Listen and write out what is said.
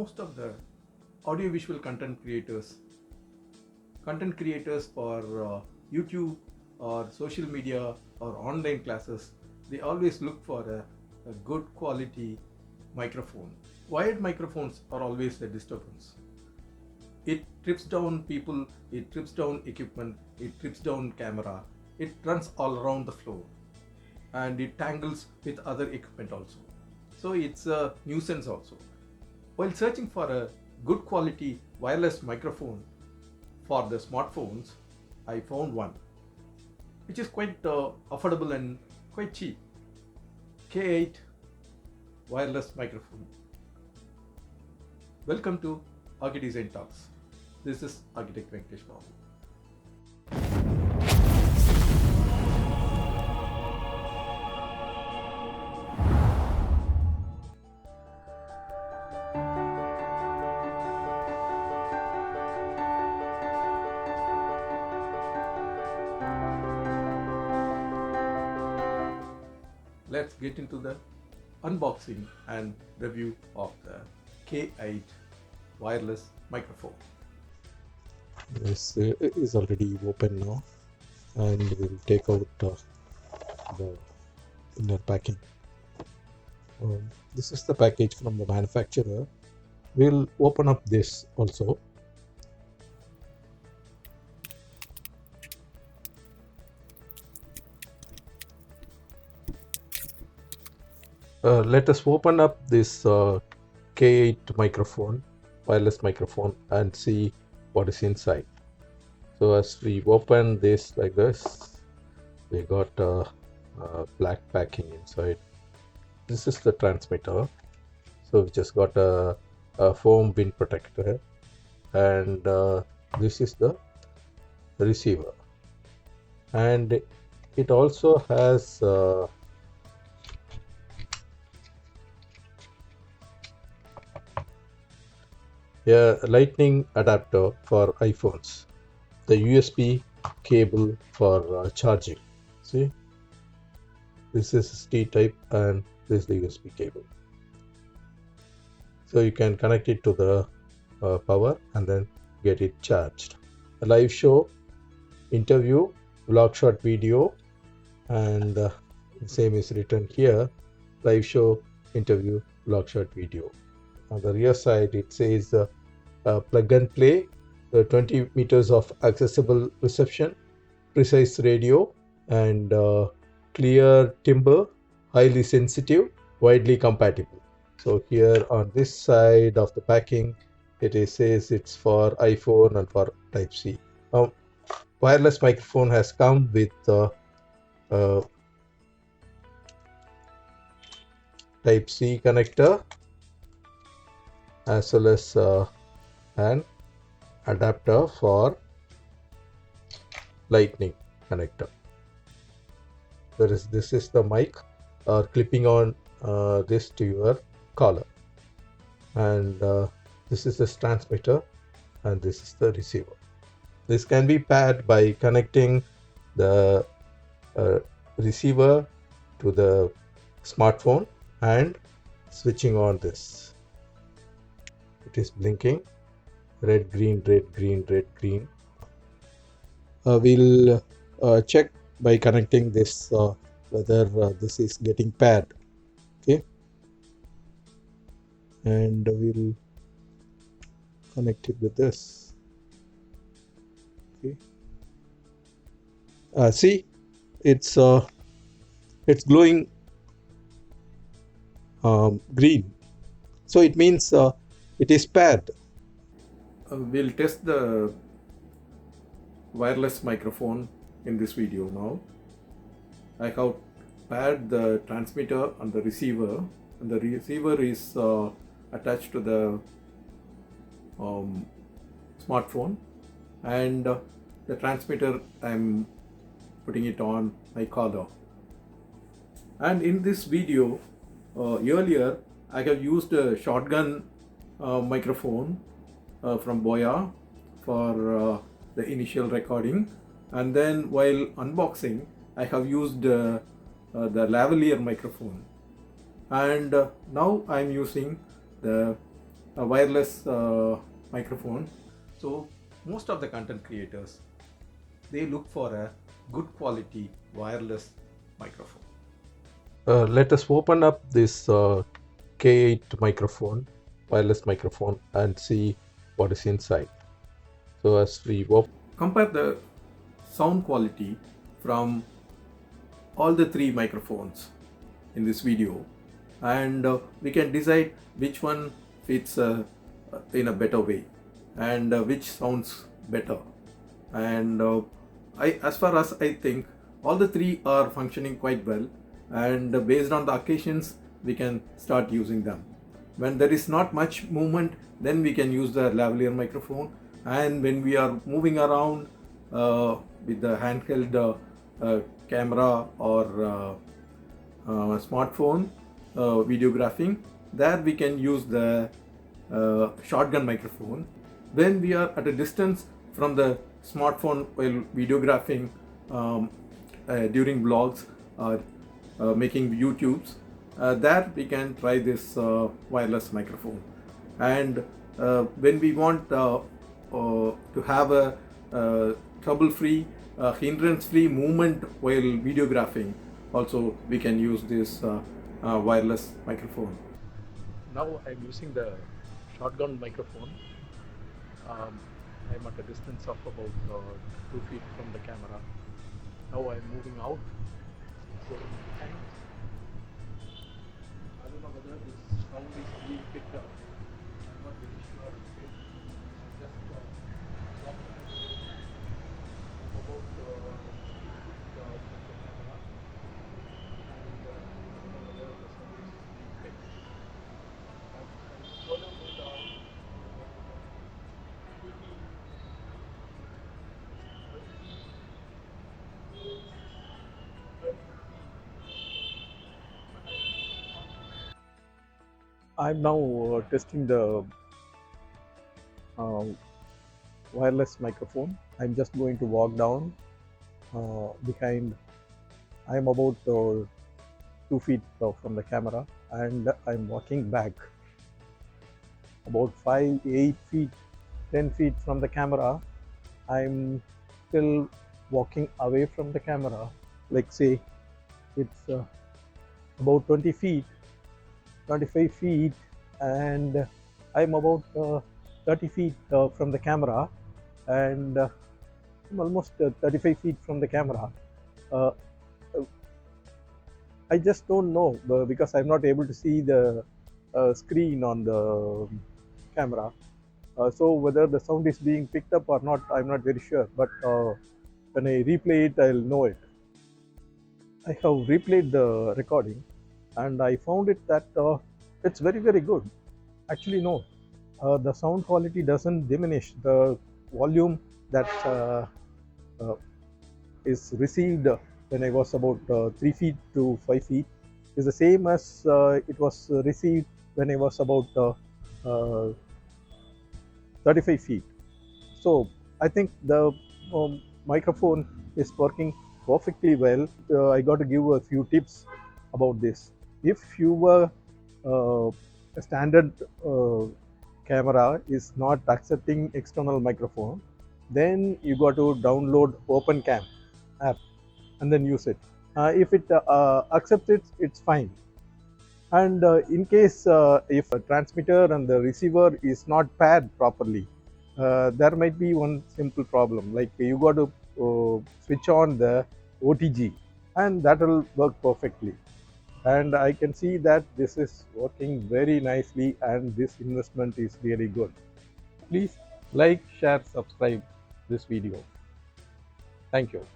most of the audiovisual content creators for YouTube or social media or online classes, they always look for a good quality microphone. Wired microphones are always a disturbance. It trips down people, it trips down equipment, it trips down camera, it runs all around the floor, and it tangles with other equipment also. So it's a nuisance also. While searching for a good quality wireless microphone for the smartphones, I found one which is quite affordable and quite cheap. K8 wireless microphone. Welcome to Archi Design Talks. This is Architect Venkatesh Babu. Let's get into the unboxing and review of the K8 wireless microphone. This is already open now, and we'll take out the inner packing. This is the package from the manufacturer. We'll open up this also. Let us open up this K8 microphone, wireless microphone, and see what is inside. So as we open this like this, we got a black packing inside. This is the transmitter. So we just got a foam wind protector, and this is the receiver, and it also has a lightning adapter for iPhones, the USB cable for charging. See, this is T type and this is the USB cable. So you can connect it to the power and then get it charged. A live show, interview, vlog shot video, and the same is written here: live show, interview, vlog shot video. On the rear side, it says plug and play, 20 meters of accessible reception, precise radio, and clear timbre, highly sensitive, widely compatible. So here on this side of the packing, it says it's for iPhone and for Type-C. Wireless microphone has come with Type-C connector, as well as an adapter for lightning connector. This is the mic, or clipping on this to your collar, and this is the transmitter, and this is the receiver. This can be paired by connecting the receiver to the smartphone and switching on this. It is blinking red, green, red, green, red, green. We'll check by connecting this whether this is getting paired. Okay, and we'll connect it with this. Okay, see, it's glowing green, so it means it is paired. We'll test the wireless microphone in this video now. I have paired the transmitter and the receiver, and the receiver is attached to the smartphone, and the transmitter I'm putting it on my collar. And in this video, earlier I have used a shotgun microphone from Boya for the initial recording, and then while unboxing I have used the lavalier microphone, and now I am using the a wireless microphone. So most of the content creators, they look for a good quality wireless microphone. Let us open up this K8 microphone, wireless microphone, and see what is inside. So as we open, Compare the sound quality from all the three microphones in this video, and we can decide which one fits in a better way, and which sounds better. And as far as I think, all the three are functioning quite well, and based on the occasions we can start using them. When there is not much movement, then we can use the lavalier microphone, and when we are moving around with the handheld camera or smartphone videographing, there we can use the shotgun microphone. When we are at a distance from the smartphone while videographing during vlogs or making YouTubes, there we can try this wireless microphone. And when we want to have a trouble-free, hindrance-free movement while videographing, also we can use this wireless microphone. now I'm using the shotgun microphone. I'm at a distance of about 2 feet from the camera. Now I'm moving out. So I don't know whether this sound is being picked up. I'm not very sure. Just about the camera and whether the sound is being picked. I'm slowly moving down. I'm now testing the uh, wireless microphone. I'm just going to walk down behind. I'm about 2 feet from the camera, and I'm walking back about 5, 8 feet, 10 feet from the camera. I'm still walking away from the camera, like say it's about 20 feet, 25 feet, and I'm about 30 feet from the camera, and I'm almost 35 feet from the camera. Uh, I just don't know because I'm not able to see the screen on the camera. So whether the sound is being picked up or not, I'm not very sure. But when I replay it, I'll know it. I have replayed the recording, and I found it that it's very, very good. Actually, no, the sound quality doesn't diminish. The volume that uh, is received when I was about 3 feet to 5 feet is the same as it was received when I was about 35 feet. So I think the microphone is working perfectly well. I got to give a few tips about this. If your a standard camera is not accepting external microphone, then you got to download OpenCam app and then use it. If it accepts it, it's fine. And in case if a transmitter and the receiver is not paired properly, there might be one simple problem. Like you got to switch on the OTG, and that will work perfectly. And I can see that this is working very nicely, and this investment is really good. Please like, share, subscribe this video. Thank you.